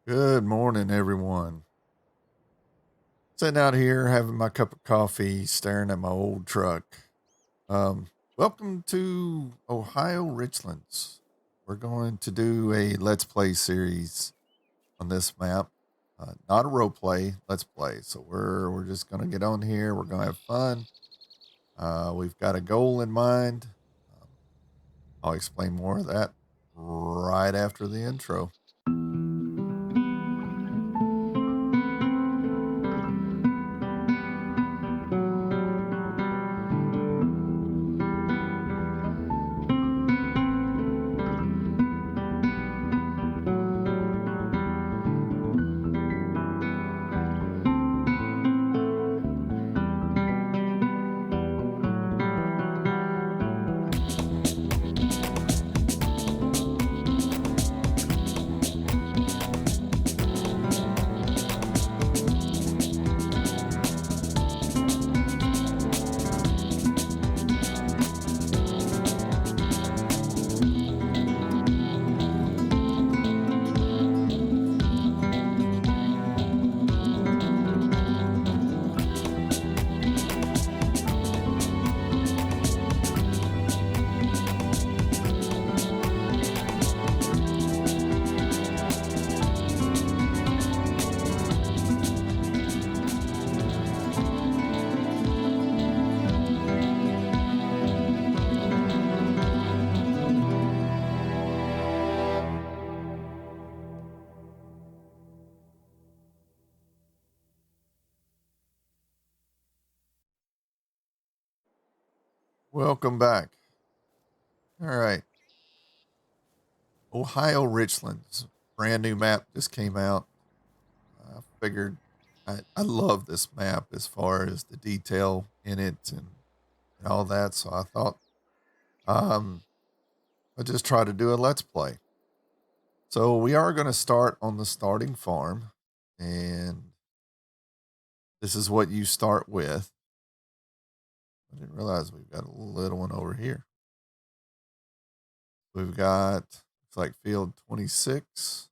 Good morning, everyone. Sitting out here having my cup of coffee, staring at my old truck. Welcome to Ohio Richlands. We're going to do a Let's Play series on this map. Not a role play, Let's Play. So we're just going to get on here. We're going to have fun. We've got a goal in mind. Um, I'll explain more of that right after the intro. Welcome back. All right. Ohio Richlands, brand new map just came out. I figured I love this map as far as the detail in it and all that. So I thought um, I'd just try to do a let's play. So we are going to start on the starting farm, and this is what you start with. I didn't realize we've got a little one over here. We've got it's like field 26,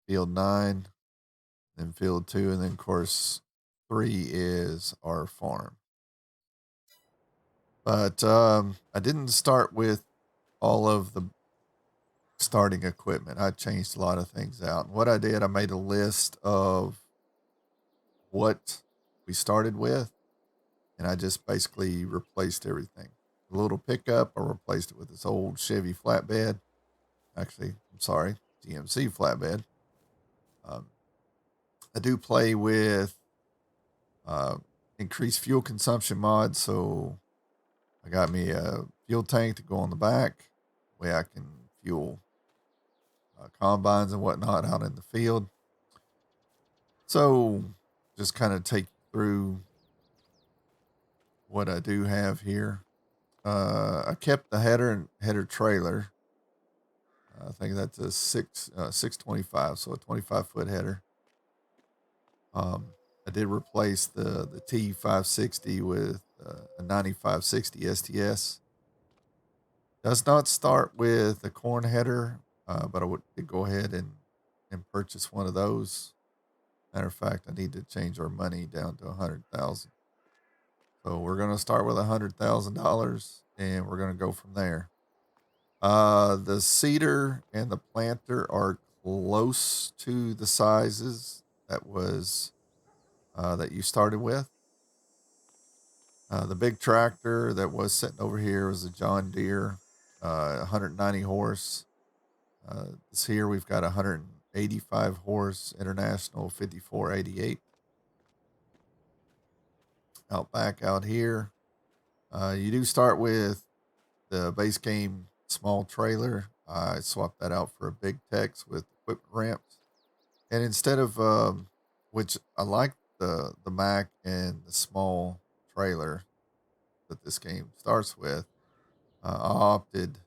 field 9, then field 2, and then of course 3 is our farm. But I didn't start with all of the starting equipment. I changed a lot of things out. And what I did, I made a list of what we started with, and I just basically replaced everything. The little pickup, I replaced it with this old Chevy flatbed. Actually, I'm sorry, GMC flatbed. Um, I do play with uh, increased fuel consumption mods, so I got me a fuel tank to go on the back, way I can fuel combines and whatnot out in the field. So, just kind of take you through what I do have here. I kept the header and header trailer. I think that's a 625, so a 25-foot header. I did replace the T560 with a 9560 STS. Does not start with a corn header, but I would go ahead and purchase one of those. Matter of fact, I need to change our money down to 100,000. So we're gonna start with $100,000, and we're gonna go from there. The cedar and the planter are close to the sizes that you started with. The big tractor that was sitting over here was a John Deere, 190 horse. This here we've got 185 horse International 5488. Out back out here, you do start with the base game small trailer. I swapped that out for a big Tex with equipment ramps, and instead of which I like the Mac and the small trailer that this game starts with. I opted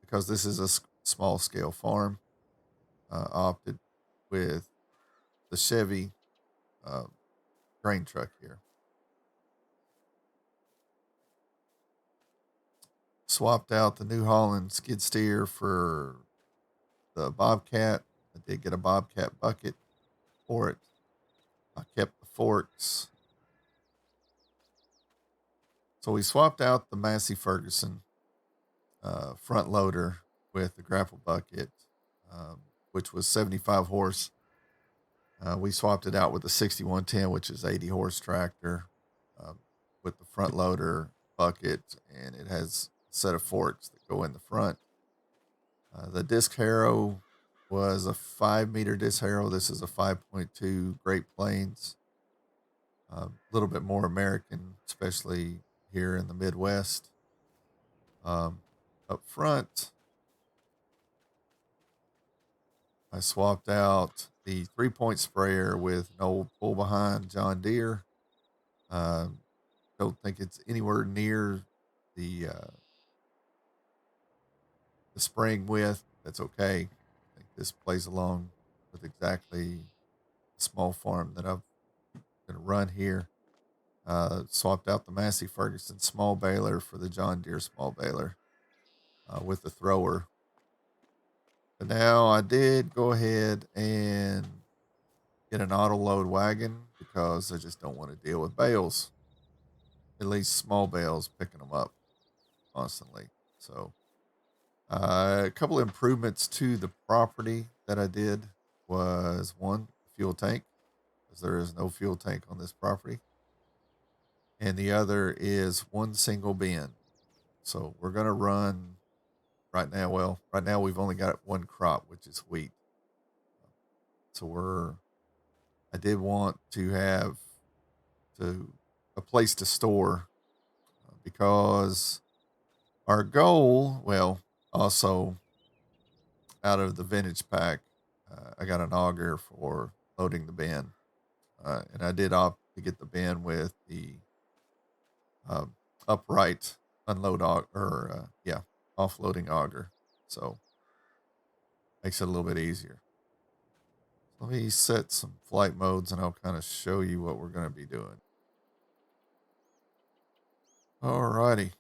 because this is a small scale farm. Opted with the Chevy uh, grain truck here. Swapped out the New Holland skid steer for the Bobcat. I did get a Bobcat bucket. for it. I kept the forks. So we swapped out the Massey Ferguson front loader with the grapple bucket, which was 75 horse. We swapped it out with the 6110, which is 80 horse tractor, um, with the front loader bucket, and it has a set of forks that go in the front. The disc harrow was a 5 meter disc harrow. This is a 5.2 Great Plains. A little bit more American, especially here in the Midwest. Up front, I swapped out the 3-point sprayer with an old pull behind John Deere. Don't think it's anywhere near the uh, the spring width. That's okay. I think this plays along with exactly the small farm that I'm going to run here. Swapped out the Massey Ferguson small baler for the John Deere small baler with the thrower. But now I did go ahead and get an auto load wagon because I just don't want to deal with bales, at least small bales, picking them up constantly. So a couple of improvements to the property that I did was one, fuel tank, because there is no fuel tank on this property. And the other is one single bin. So we're going to run right now. Well, right now we've only got one crop, which is wheat. So I did want to have a place to store because our goal, well, also out of the vintage pack, I got an auger for loading the bin. And I did opt to get the bin with the uh, upright unload auger, or offloading auger. So makes it a little bit easier. Let me set some flight modes and I'll kind of show you what we're going to be doing. Alrighty.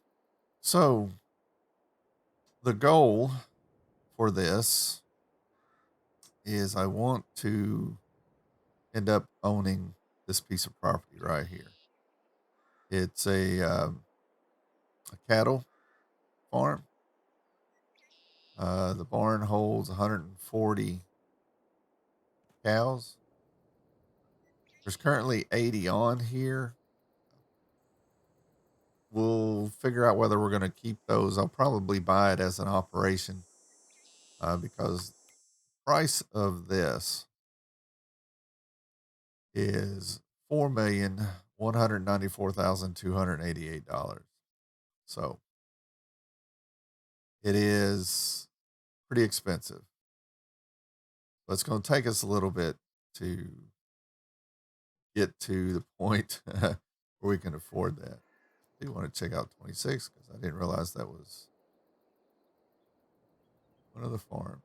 So the goal for this is I want to end up owning this piece of property right here. It's a cattle farm. The barn holds 140 cows. There's currently 80 on here. We'll figure out whether we're going to keep those. I'll probably buy it as an operation because the price of this is $4,194,288. So it is pretty expensive. But it's going to take us a little bit to get to the point where we can afford that. I do want to check out 26 because I didn't realize that was one of the farms.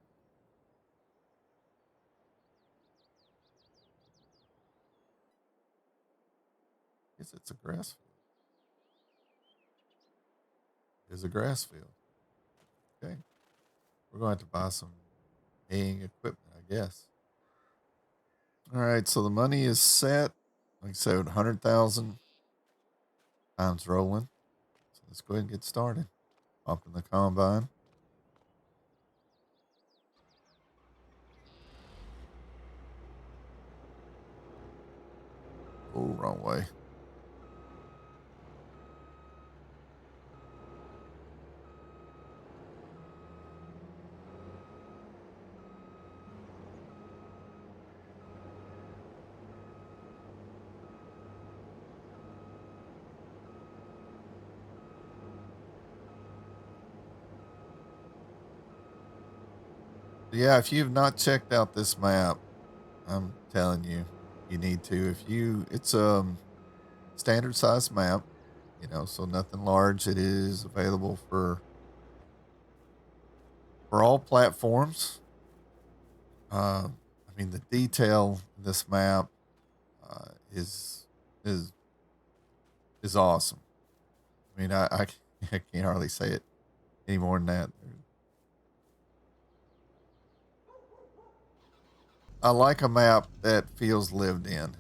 I guess it's a grass field. It's a grass field. Okay. We're going to have to buy some haying equipment, I guess. All right. So the money is set. Like I said, 100,000 times rolling. So let's go ahead and get started. Hop in the combine. Oh, wrong way. Yeah, if you've not checked out this map, I'm telling you, you need to. It's a standard size map, so nothing large. It is available for all platforms. I mean, the detail in this map is is is awesome. I mean, I can't hardly say it any more than that. I like a map that feels lived in.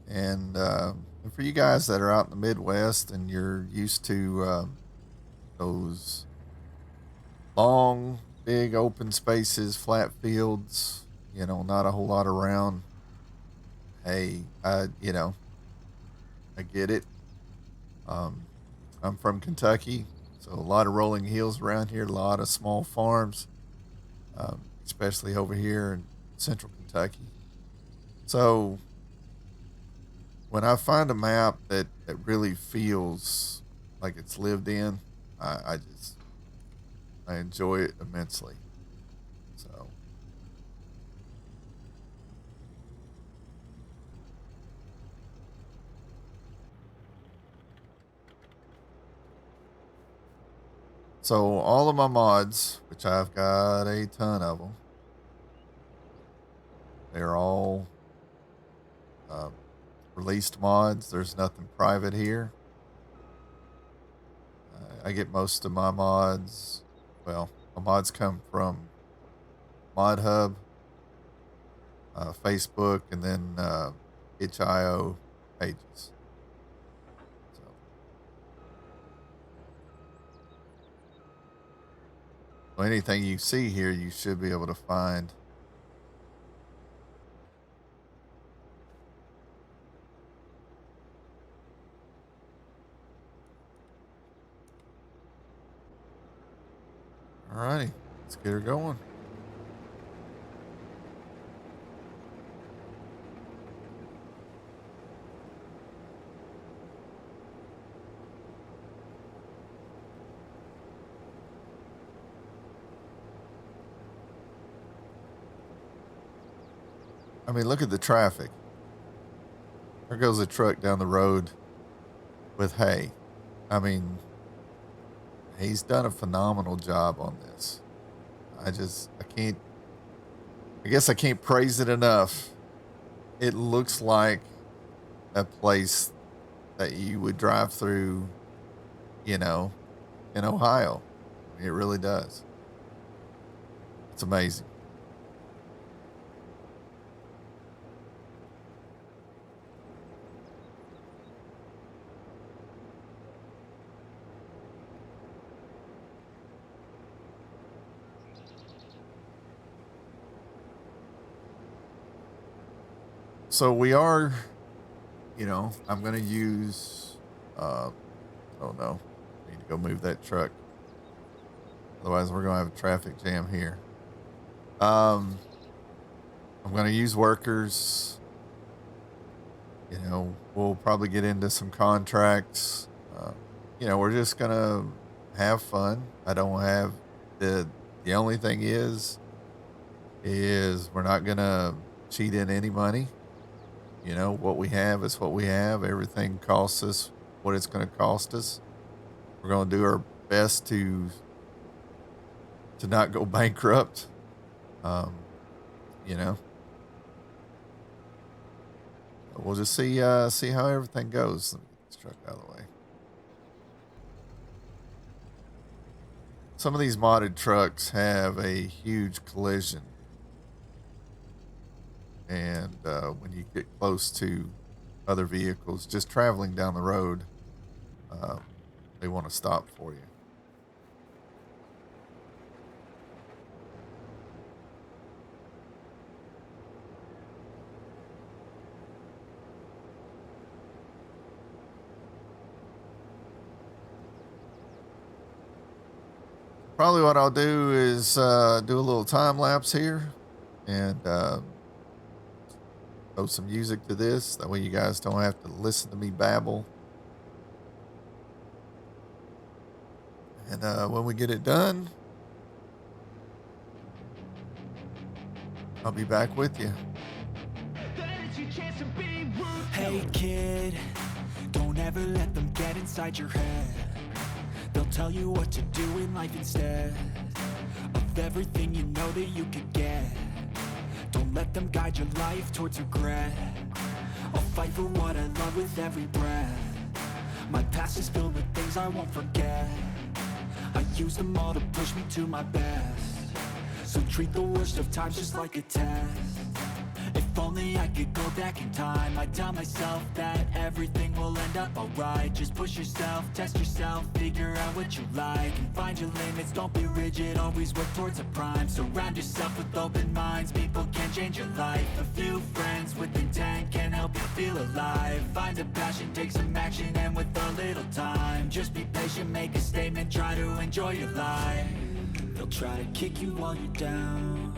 And for you guys that are out in the Midwest and you're used to those long, big open spaces, flat fields, not a whole lot around. Hey, I get it. Um, I'm from Kentucky, so a lot of rolling hills around here, a lot of small farms, especially over here in central Kentucky. So when I find a map that really feels like it's lived in, I enjoy it immensely. So so all of my mods, which I've got a ton of them, they're all um, released mods. There's nothing private here. I get most of my mods. Well, my mods come from Mod Hub, Facebook, and then itch.io pages. So, so anything you see here, you should be able to find. Alrighty, let's get her going. I mean, look at the traffic. There goes a truck down the road with hay. I mean, he's done a phenomenal job on this. I guess I can't praise it enough. It looks like a place that you would drive through, you know, in Ohio. It really does. It's amazing. So we are, I'm going to use, I don't know, I need to go move that truck. Otherwise, we're going to have a traffic jam here. Um, I'm going to use workers. We'll probably get into some contracts. We're just going to have fun. I don't have the only thing is we're not going to cheat in any money. What we have is what we have. Everything costs us what it's going to cost us. We're going to do our best to not go bankrupt. Um, you know, we'll just see how everything goes. Let me get this truck out of the way. Some of these modded trucks have a huge collision, and when you get close to other vehicles just traveling down the road, they want to stop for you. Probably what I'll do is do a little time lapse here and throw some music to this. That way you guys don't have to listen to me babble. And when we get it done, I'll be back with you. Hey kid, don't ever let them get inside your head. They'll tell you what to do in life instead of everything you know that you could get. Don't let them guide your life towards regret. I'll fight for what I love with every breath. My past is filled with things I won't forget. I use them all to push me to my best. So treat the worst of times just like a test. only I could go back in time, I tell myself that everything will end up alright. Just push yourself, test yourself, figure out what you like, and find your limits, don't be rigid, always work towards a prime. Surround yourself with open minds, people can change your life. A few friends with intent can help you feel alive. Find a passion, take some action, and with a little time, just be patient, make a statement, try to enjoy your life. They'll try to kick you while you're down,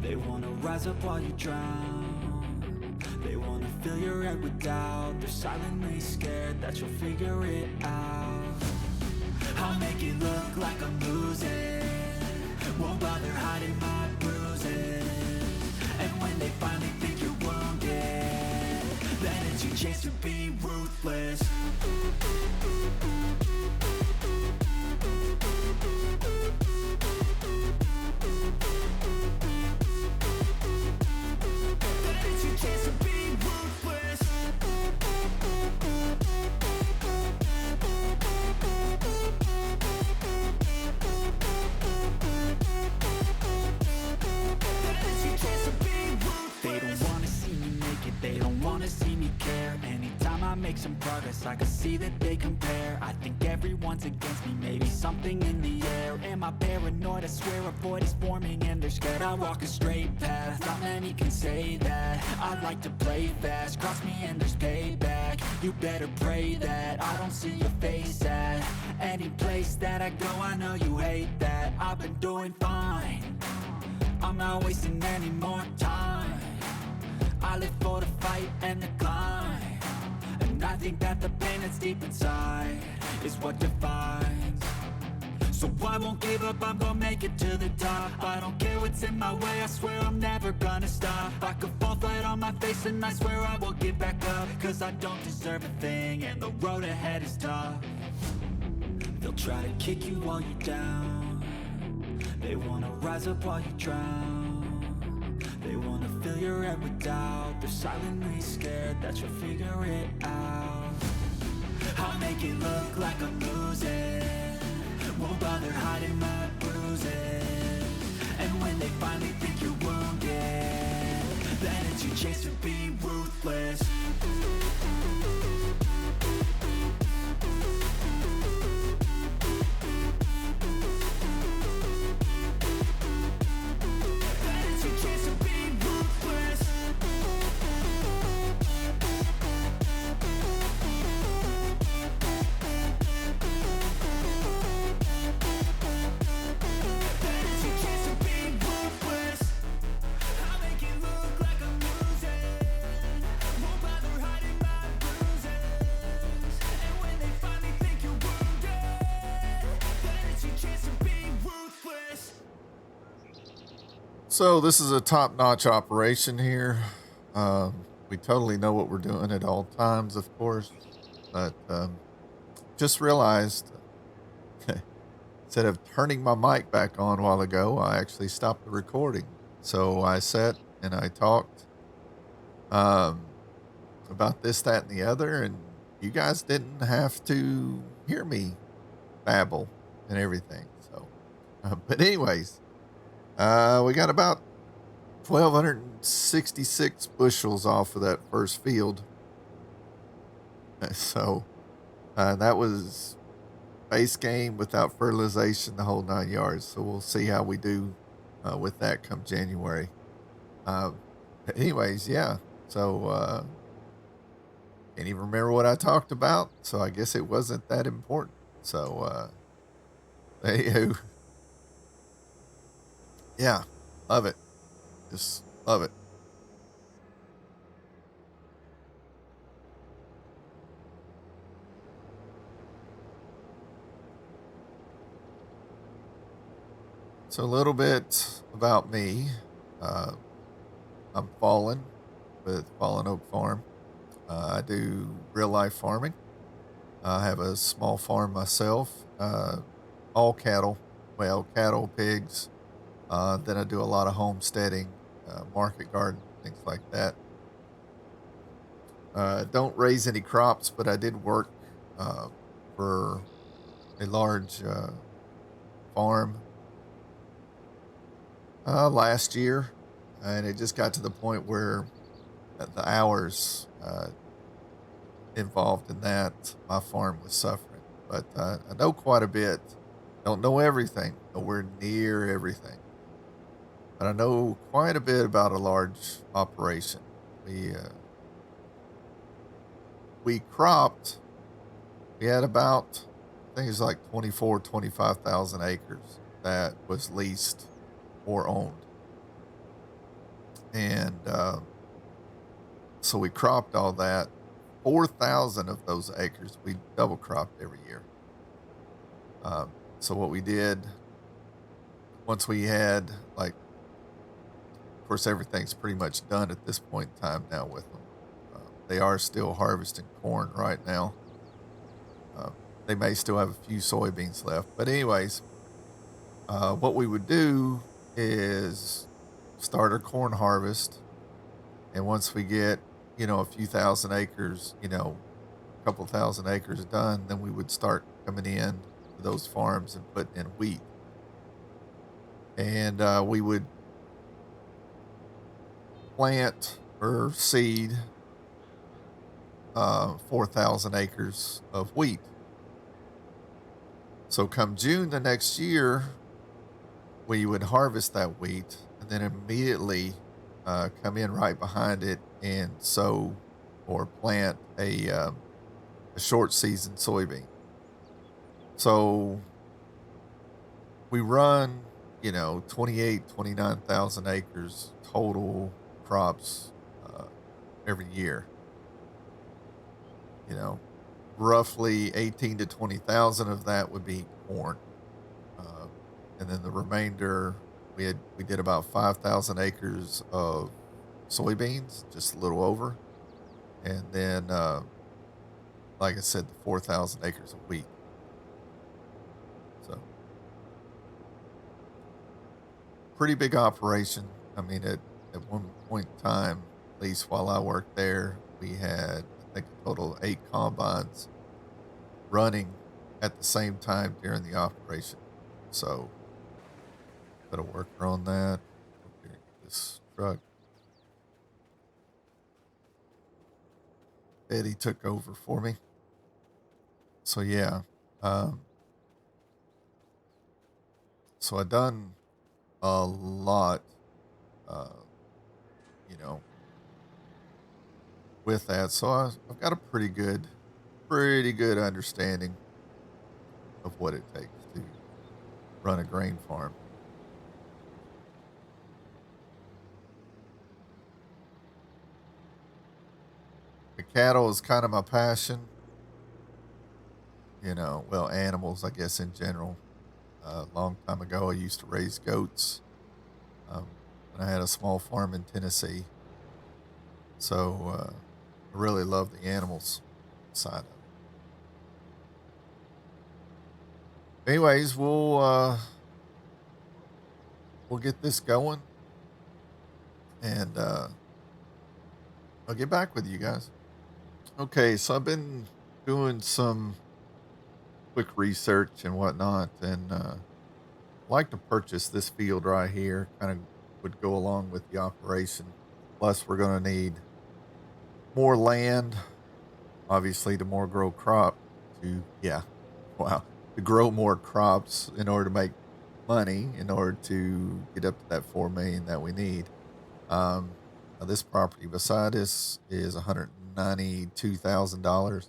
they wanna rise up while you drown, they wanna fill your head with doubt, they're silently scared that you'll figure it out. I'll make it look like I'm losing, won't bother hiding my bruises, and when they finally think you're wounded, then it's your chance to be ruthless. Make some progress, I can see that they compare. I think everyone's against me, maybe something in the air. Am I paranoid? I swear a void is forming and they're scared. I walk a straight path, not many can say that. I like to play fast, cross me and there's payback. You better pray that I don't see your face at any place that I go. I know you hate that. I've been doing fine, I'm not wasting any more time. I live for the fight and the climb, and I think that the pain that's deep inside is what defines. So I won't give up, I'm gonna make it to the top. I don't care what's in my way, I swear I'm never gonna stop. I could fall flat on my face and I swear I will get back up, cause I don't deserve a thing and the road ahead is tough. They'll try to kick you while you're down, they wanna rise up while you drown, they wanna fill your head with doubt, they're silently scared that you'll figure it out. I'll make it look like I'm losing, won't bother hiding my bruises, and when they finally think you're wounded, then it's your chance to be ruthless. So this is a top-notch operation here. We totally know what we're doing at all times, of course, but just realized instead of turning my mic back on a while ago, I actually stopped the recording. So I sat and I talked about this, that, and the other, and you guys didn't have to hear me babble and everything. So, but anyways, we got about 1,266 bushels off of that first field. So that was base game without fertilization, the whole 9 yards. So we'll see how we do with that come January. Anyways, yeah. So can't even remember what I talked about. So I guess it wasn't that important. So anywho, yeah, love it. Just love it. So a little bit about me. I'm Fallen with Fallen Oak Farm. I do real life farming. I have a small farm myself. All cattle. Well, cattle, pigs. Then I do a lot of homesteading, market garden, things like that. Don't raise any crops, but I did work for a large farm last year. and it just got to the point where the hours involved in that, my farm was suffering. But I know quite a bit. Don't know everything, nowhere near everything, but I know quite a bit about a large operation. We cropped. We had about, I think it's like 25,000 acres that was leased or owned, and so we cropped all that. 4,000 of those acres we double cropped every year. So what we did once we had, like, of course, everything's pretty much done at this point in time now with them. They are still harvesting corn right now. Uh, they may still have a few soybeans left, but anyways, what we would do is start our corn harvest, and once we get a few thousand acres, a couple thousand acres done, then we would start coming in to those farms and putting in wheat, and we would plant or seed 4,000 acres of wheat. So come June the next year, we would harvest that wheat and then immediately come in right behind it and sow or plant a short season soybean. So we run, 29,000 acres total crops every year. You know, roughly 18 to 20,000 of that would be corn. Uh, and then the remainder, we did about 5,000 acres of soybeans, just a little over. And then, like I said, the 4,000 acres of wheat. So pretty big operation. I mean, at one point in time, at least while I worked there, we had, I think, a total of 8 combines running at the same time during the operation. So, put a worker on that. Over here, get this truck. Eddie took over for me. So yeah, um, so I done a lot, uh, you know, with that. So I've got a pretty good understanding of what it takes to run a grain farm. The cattle is kind of my passion. Well, animals, I guess, in general. A long time ago, I used to raise goats when I had a small farm in Tennessee. So I really love the animals side of it. Anyways, we'll get this going, and I'll get back with you guys. Okay, so I've been doing some quick research and whatnot, and like to purchase this field right here. Kind of would go along with the operation. Plus, we're going to need more land, obviously, to more grow crop. Yeah, wow, to grow more crops in order to make money, in order to get up to that 4 million that we need. Um, Now this property beside us is $192,000.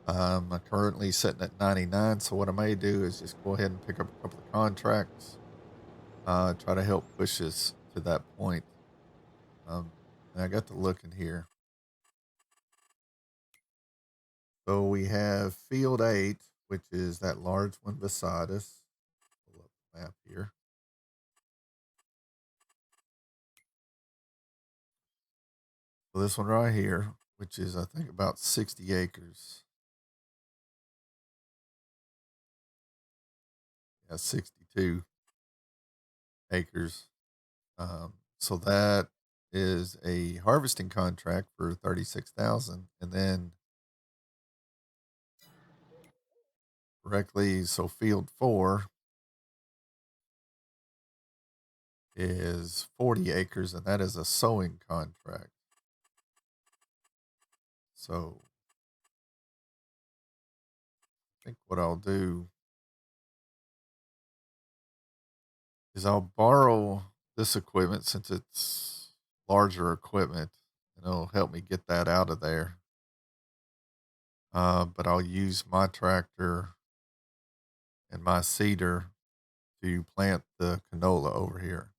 I'm currently sitting at 99. So what I may do is just go ahead and pick up a couple of contracts, try to help push us to that point. And I got to looking here. So we have field 8, which is that large one beside us. Pull up the map here. So this one right here, which is, I think, about 60 acres. Yeah, 62 acres. So that is a harvesting contract for 36,000, and then correctly, so field 4 is 40 acres, and that is a sowing contract. So I think what I'll do is I'll borrow this equipment since it's larger equipment, and it'll help me get that out of there. But I'll use my tractor and my seeder to plant the canola over here.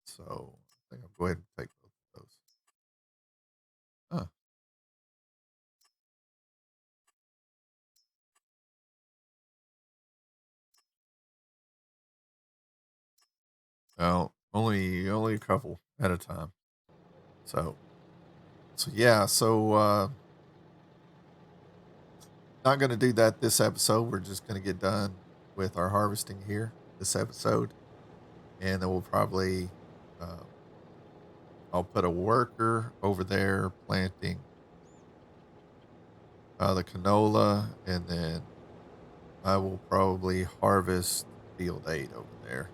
So I think I'll go ahead and take both of those. Huh. Well, only a couple at a time. So yeah, not gonna do that this episode. We're just gonna get done with our harvesting here this episode. And then we'll probably I'll put a worker over there planting the canola, and then I will probably harvest field 8 over there.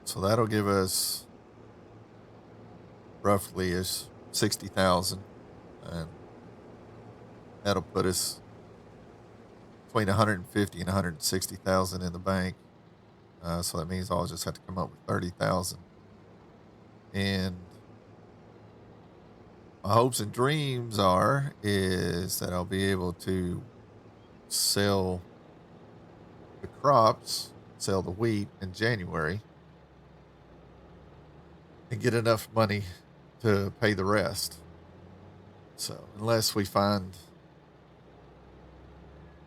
So that'll give us roughly is 60,000, and that'll put us between 150 and 160,000 in the bank. So that means I'll just have to come up with 30,000. And my hopes and dreams is that I'll be able to sell the crops, sell the wheat in January, and get enough money to pay the rest. So unless we find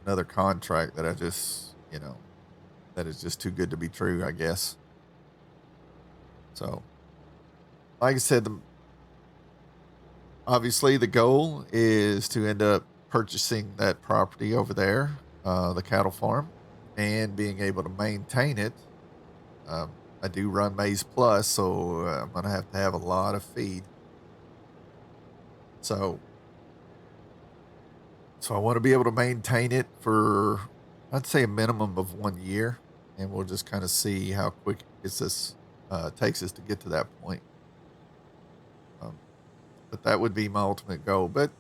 another contract that I just, that is just too good to be true, I guess. So, like I said, obviously the goal is to end up purchasing that property over there, the cattle farm, and being able to maintain it. I do run Maize Plus, so I'm going to have a lot of feed. So I want to be able to maintain it for, I'd say, a minimum of 1 year, and we'll just kind of see how quick takes us to get to that point. But that would be my ultimate goal. But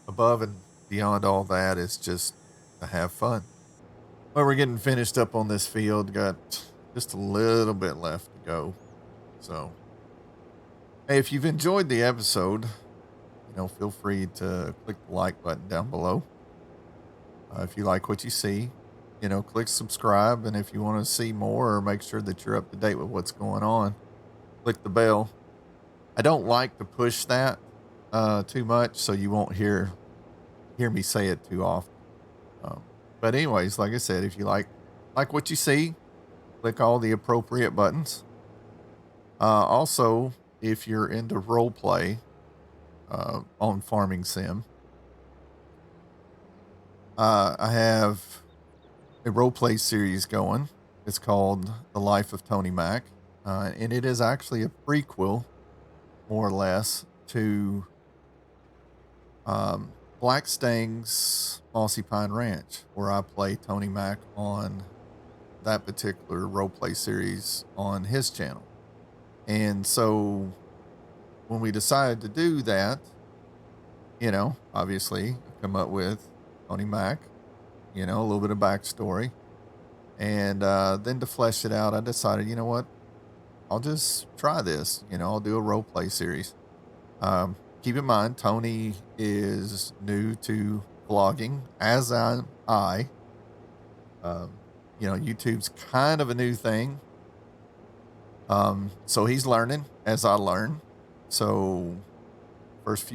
above and beyond all that is just to have fun. Well, we're getting finished up on this field. Got just a little bit left to go. So, hey, if you've enjoyed the episode, feel free to click the like button down below. If you like what you see, click subscribe. And if you want to see more or make sure that you're up to date with what's going on, click the bell. I don't like to push that too much, so you won't hear me say it too often. But anyways, like I said, if you like what you see, click all the appropriate buttons. Also, if you're into role play on Farming Sim, I have a role play series going. It's called The Life of Tony Mac, and it is actually a prequel, more or less, to Black Stang's Mossy Pine Ranch, where I play Tony Mac on that particular roleplay series on his channel. And so when we decided to do that, obviously come up with Tony Mac, a little bit of backstory. And then to flesh it out, I decided, you know what? I'll just try this. I'll do a roleplay series. Keep in mind, Tony is new to vlogging, as am I. YouTube's kind of a new thing. So he's learning as I learn. So first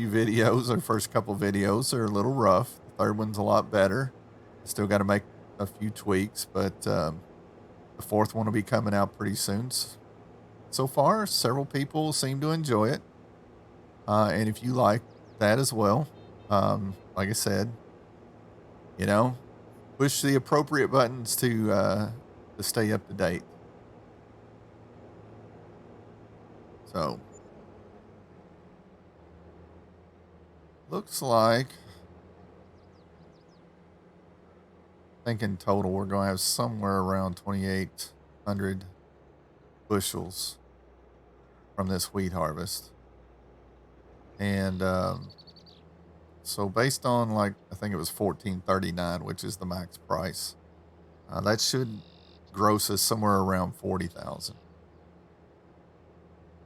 couple videos are a little rough. The third one's a lot better. Still got to make a few tweaks, but the fourth one will be coming out pretty soon. So far, several people seem to enjoy it. And if you like that as well, like I said, push the appropriate buttons to stay up to date. So looks like, I think in total we're going to have somewhere around 2,800 bushels from this wheat harvest. And so based on, like, I think it was $14.39, which is the max price, that should gross us somewhere around 40,000.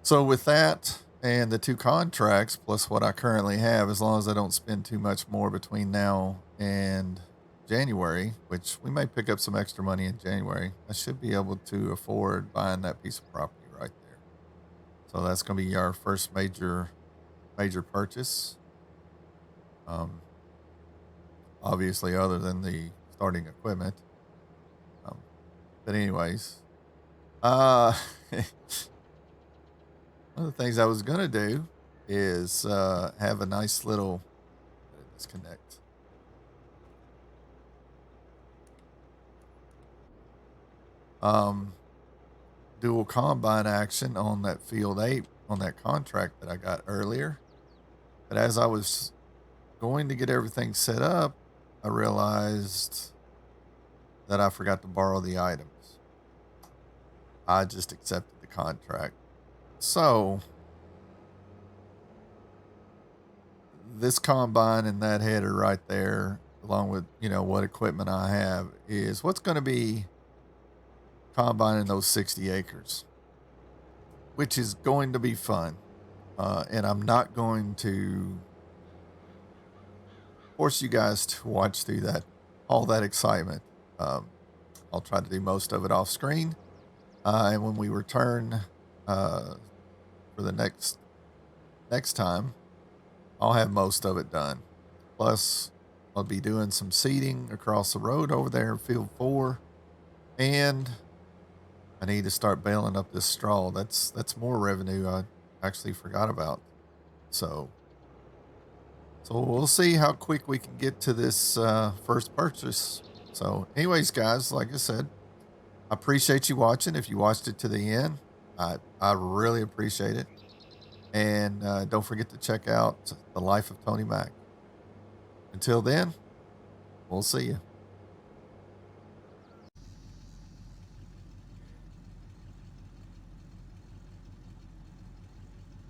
So with that and the 2 contracts plus what I currently have, as long as I don't spend too much more between now and January, which we may pick up some extra money in January, I should be able to afford buying that piece of property right there. So that's going to be our first major purchase. Obviously, other than the starting equipment. But anyways, one of the things I was gonna do is have a nice little disconnect. Dual combine action on that field 8 on that contract that I got earlier. But as I was going to get everything set up, I realized that I forgot to borrow the items. I just accepted the contract. So this combine and that header right there, along with, what equipment I have, is what's going to be combining those 60 acres, which is going to be fun. And I'm not going to force you guys to watch through all that excitement. I'll try to do most of it off screen. And when we return for the next time, I'll have most of it done. Plus, I'll be doing some seeding across the road over there in field 4. And I need to start baling up this straw. That's more revenue I actually forgot about. So we'll see how quick we can get to this first purchase. So anyways, guys, like I said, I appreciate you watching. If you watched it to the end, I really appreciate it. And don't forget to check out The Life of Tony Mack. Until then, we'll see you.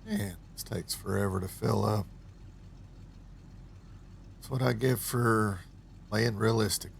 Man, this takes forever to fill up. That's what I get for playing realistic.